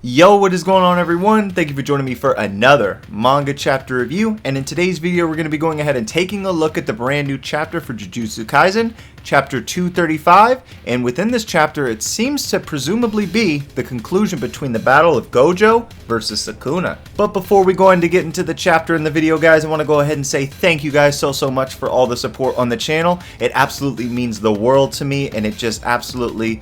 Yo, what is going on everyone? Thank you for joining me for another manga chapter review, and in today's video we're going to be going ahead and taking a look at the brand new chapter for Jujutsu Kaisen, chapter 235, and within this chapter it seems to presumably be the conclusion between the battle of Gojo versus Sukuna. But before we go on to get into the chapter in the video, guys, I want to go ahead and say thank you guys so much for all the support on the channel. It absolutely means the world to me, and it just absolutely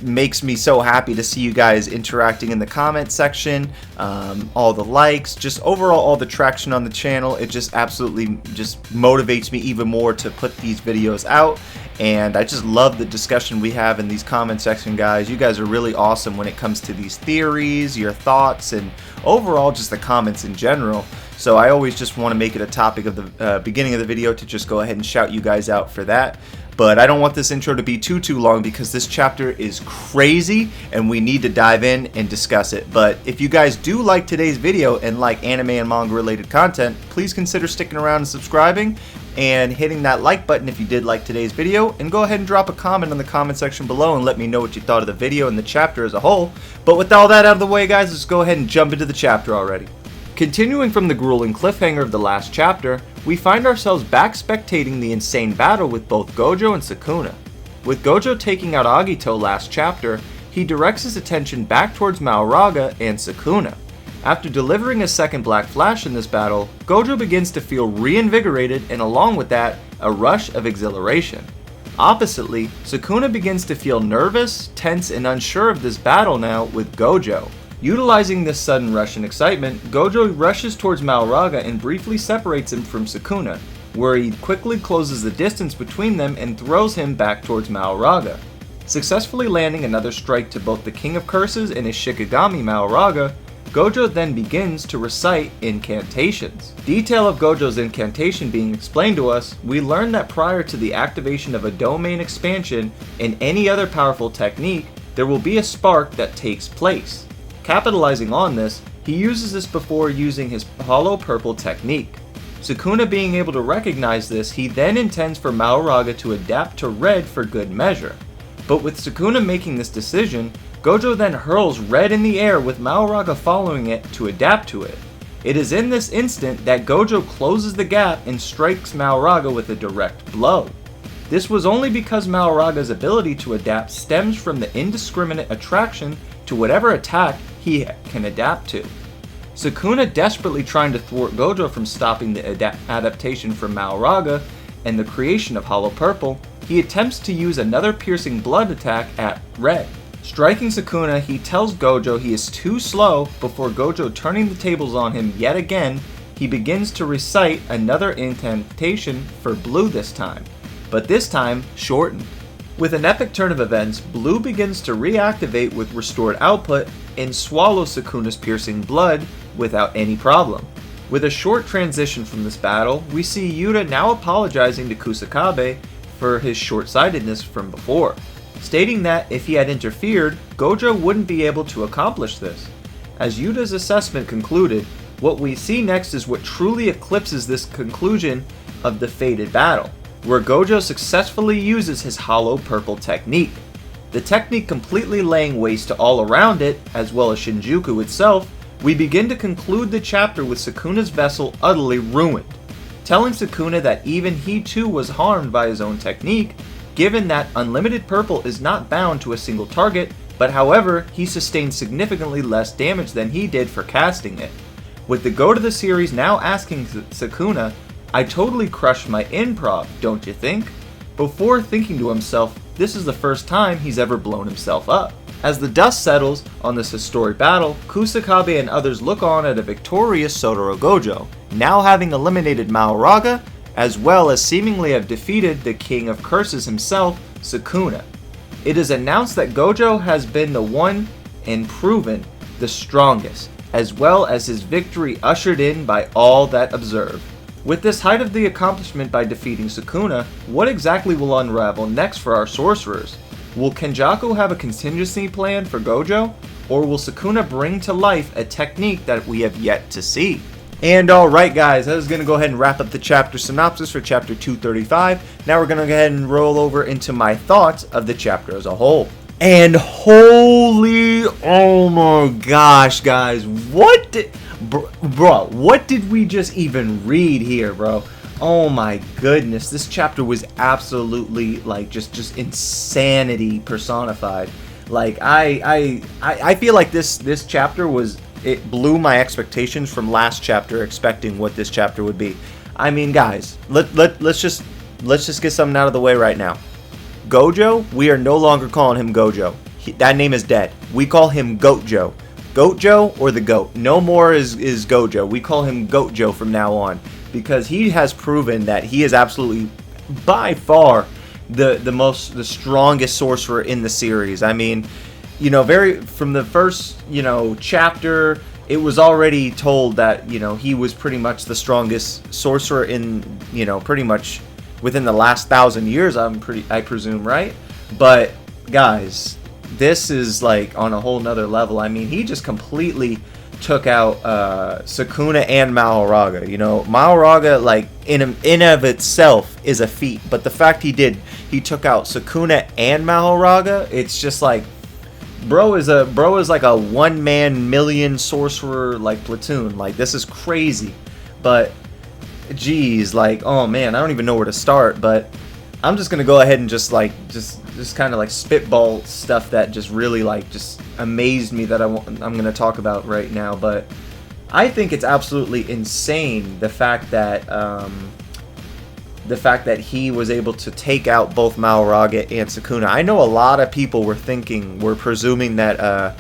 makes me so happy to see you guys interacting in the comment section, all the likes, just overall all the traction on the channel. It just absolutely just motivates me even more to put these videos out, and I just love the discussion we have in these comment section, guys. You guys are really awesome when it comes to these theories, your thoughts, and overall just the comments in general. So I always just want to make it a topic of the beginning of the video to just go ahead and shout you guys out for that. But I don't want this intro to be too long because this chapter is crazy and we need to dive in and discuss it. But if you guys do like today's video and like anime and manga related content, please consider sticking around and subscribing and hitting that like button if you did like today's video, and go ahead and drop a comment in the comment section below and let me know what you thought of the video and the chapter as a whole. But with all that out of the way, guys, let's go ahead and jump into the chapter already. Continuing from the grueling cliffhanger of the last chapter, we find ourselves back spectating the insane battle with both Gojo and Sukuna. With Gojo taking out Agito last chapter, he directs his attention back towards Maoraga and Sukuna. After delivering a second Black Flash in this battle, Gojo begins to feel reinvigorated, and along with that, a rush of exhilaration. Oppositely, Sukuna begins to feel nervous, tense, and unsure of this battle now with Gojo. Utilizing this sudden rush and excitement, Gojo rushes towards Maoraga and briefly separates him from Sukuna, where he quickly closes the distance between them and throws him back towards Maoraga. Successfully landing another strike to both the King of Curses and his Shikigami Maoraga, Gojo then begins to recite incantations. Detail of Gojo's incantation being explained to us, we learn that prior to the activation of a domain expansion and any other powerful technique, there will be a spark that takes place. Capitalizing on this, he uses this before using his hollow purple technique. Sukuna being able to recognize this, he then intends for Maoraga to adapt to red for good measure. But with Sukuna making this decision, Gojo then hurls red in the air with Maoraga following it to adapt to it. It is in this instant that Gojo closes the gap and strikes Maoraga with a direct blow. This was only because Maoraga's ability to adapt stems from the indiscriminate attraction to whatever attack he can adapt to. Sukuna desperately trying to thwart Gojo from stopping the adaptation from Maoraga and the creation of Hollow Purple, he attempts to use another piercing blood attack at Red. Striking Sukuna, he tells Gojo he is too slow. Before Gojo turning the tables on him yet again, he begins to recite another incantation for Blue this time, but this time shortened. With an epic turn of events, Blue begins to reactivate with restored output and swallow Sukuna's piercing blood without any problem. With a short transition from this battle, we see Yuta now apologizing to Kusakabe for his short-sightedness from before, stating that if he had interfered, Gojo wouldn't be able to accomplish this. As Yuta's assessment concluded, what we see next is what truly eclipses this conclusion of the fated battle, where Gojo successfully uses his hollow purple technique. The technique completely laying waste to all around it, as well as Shinjuku itself, we begin to conclude the chapter with Sukuna's vessel utterly ruined, telling Sukuna that even he too was harmed by his own technique, given that unlimited purple is not bound to a single target, but however, he sustained significantly less damage than he did for casting it. With the GOAT of the series now asking Sukuna, "I totally crushed my improv, don't you think?" Before thinking to himself, this is the first time he's ever blown himself up. As the dust settles on this historic battle, Kusakabe and others look on at a victorious Sotaro Gojo, now having eliminated Maoraga, as well as seemingly have defeated the King of Curses himself, Sukuna. It is announced that Gojo has been the one and proven the strongest, as well as his victory ushered in by all that observe. With this height of the accomplishment by defeating Sukuna, what exactly will unravel next for our sorcerers? Will Kenjaku have a contingency plan for Gojo, or will Sukuna bring to life a technique that we have yet to see? And alright guys, that is going to go ahead and wrap up the chapter synopsis for chapter 235. Now we're going to go ahead and roll over into my thoughts of the chapter as a whole. And holy, oh my gosh, guys, what did, bro, what did we just even read here, bro? Oh my goodness, this chapter was absolutely like just insanity personified. Like I feel like this chapter was, it blew my expectations from last chapter, expecting what this chapter would be. I mean, guys, let's just get something out of the way right now. Gojo, we are no longer calling him Gojo. That name is dead. We call him Gojo. Gojo or the GOAT. No more is Gojo. We call him Gojo from now on, because he has proven that he is absolutely, by far, the strongest sorcerer in the series. I mean, you know, from the first, you know, chapter, it was already told that, you know, he was pretty much the strongest sorcerer in, you know, pretty much within the last 1,000 years, I presume, right? But guys, this is like on a whole nother level. I mean, he just completely took out Sukuna and Mahoraga. You know, Mahoraga, like in of itself is a feat, but the fact he took out Sukuna and Mahoraga, it's just like, bro is like a one-man million sorcerer like platoon. Like, this is crazy. But geez, like, oh man, I don't even know where to start. But I'm just gonna go ahead and just kind of like spitball stuff that just really like just amazed me that I'm gonna talk about right now. But I think it's absolutely insane the fact that he was able to take out both Mahoraga and Sukuna. I know a lot of people were presuming that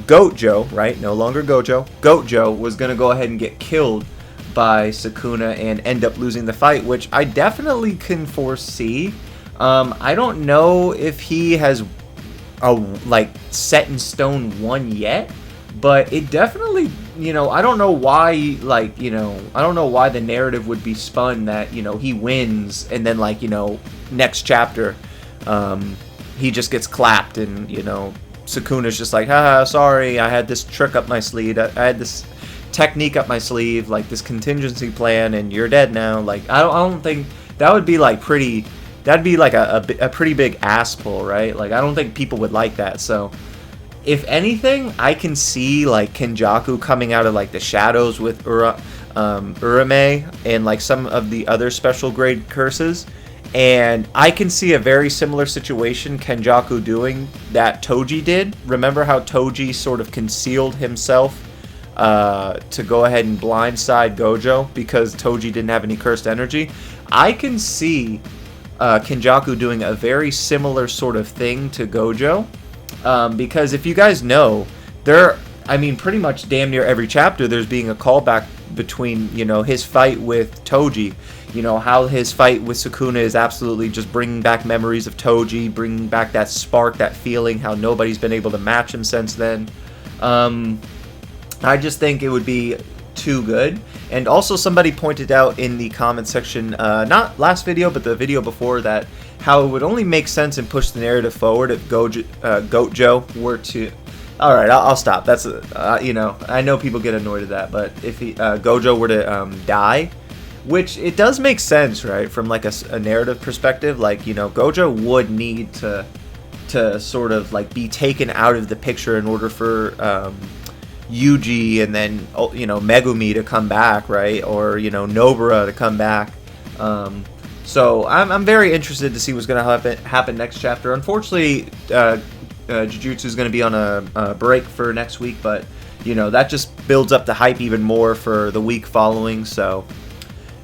Gojo, right, no longer Gojo, Gojo was gonna go ahead and get killed by Sukuna and end up losing the fight, which I definitely can foresee. I don't know if he has a like set in stone one yet, but it definitely, you know, I don't know why, like, you know, I don't know why the narrative would be spun that, you know, he wins and then, like, you know, next chapter he just gets clapped and, you know, Sukuna's just like, haha, sorry, I had this trick up my sleeve, I had this technique up my sleeve, like this contingency plan, and you're dead now. Like, I don't think that would be like pretty, that'd be like a pretty big ass pull, right? Like, I don't think people would like that. So if anything, I can see like Kenjaku coming out of like the shadows with Urame and like some of the other special grade curses, and I can see a very similar situation Kenjaku doing that Toji did. Remember how Toji sort of concealed himself to go ahead and blindside Gojo because Toji didn't have any cursed energy? I can see Kenjaku doing a very similar sort of thing to Gojo, because if you guys know, I mean, pretty much damn near every chapter there's being a callback between, you know, his fight with Toji, you know, how his fight with Sukuna is absolutely just bringing back memories of Toji, bringing back that spark, that feeling, how nobody's been able to match him since then. I just think it would be too good. And also, somebody pointed out in the comment section, not last video, but the video before that, how it would only make sense and push the narrative forward if Gojo were to... Alright, I'll stop. That's, you know, I know people get annoyed at that, but if Gojo were to die, which it does make sense, right, from like a narrative perspective, like, you know, Gojo would need to sort of like be taken out of the picture in order for Yuji and then, you know, Megumi to come back, right, or, you know, Nobara to come back. So I'm very interested to see what's going to happen next chapter. Unfortunately, Jujutsu is going to be on a break for next week, but, you know, that just builds up the hype even more for the week following. So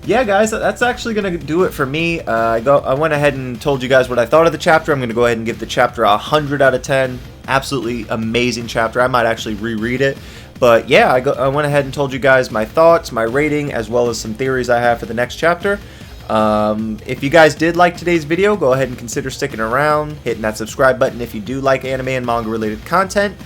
yeah, guys, that's actually going to do it for me. I went ahead and told you guys what I thought of the chapter. I'm going to go ahead and give the chapter 100 out of 10. Absolutely amazing chapter. I might actually reread it. But yeah, I went ahead and told you guys my thoughts, my rating, as well as some theories I have for the next chapter. If you guys did like today's video, go ahead and consider sticking around, hitting that subscribe button if you do like anime and manga related content.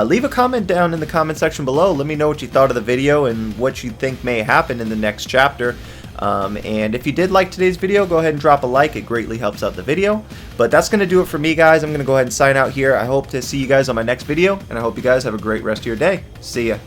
Leave a comment down in the comment section below. Let me know what you thought of the video and what you think may happen in the next chapter. And if you did like today's video, go ahead and drop a like. It greatly helps out the video. But that's going to do it for me, guys. I'm going to go ahead and sign out here. I hope to see you guys on my next video, and I hope you guys have a great rest of your day. See ya.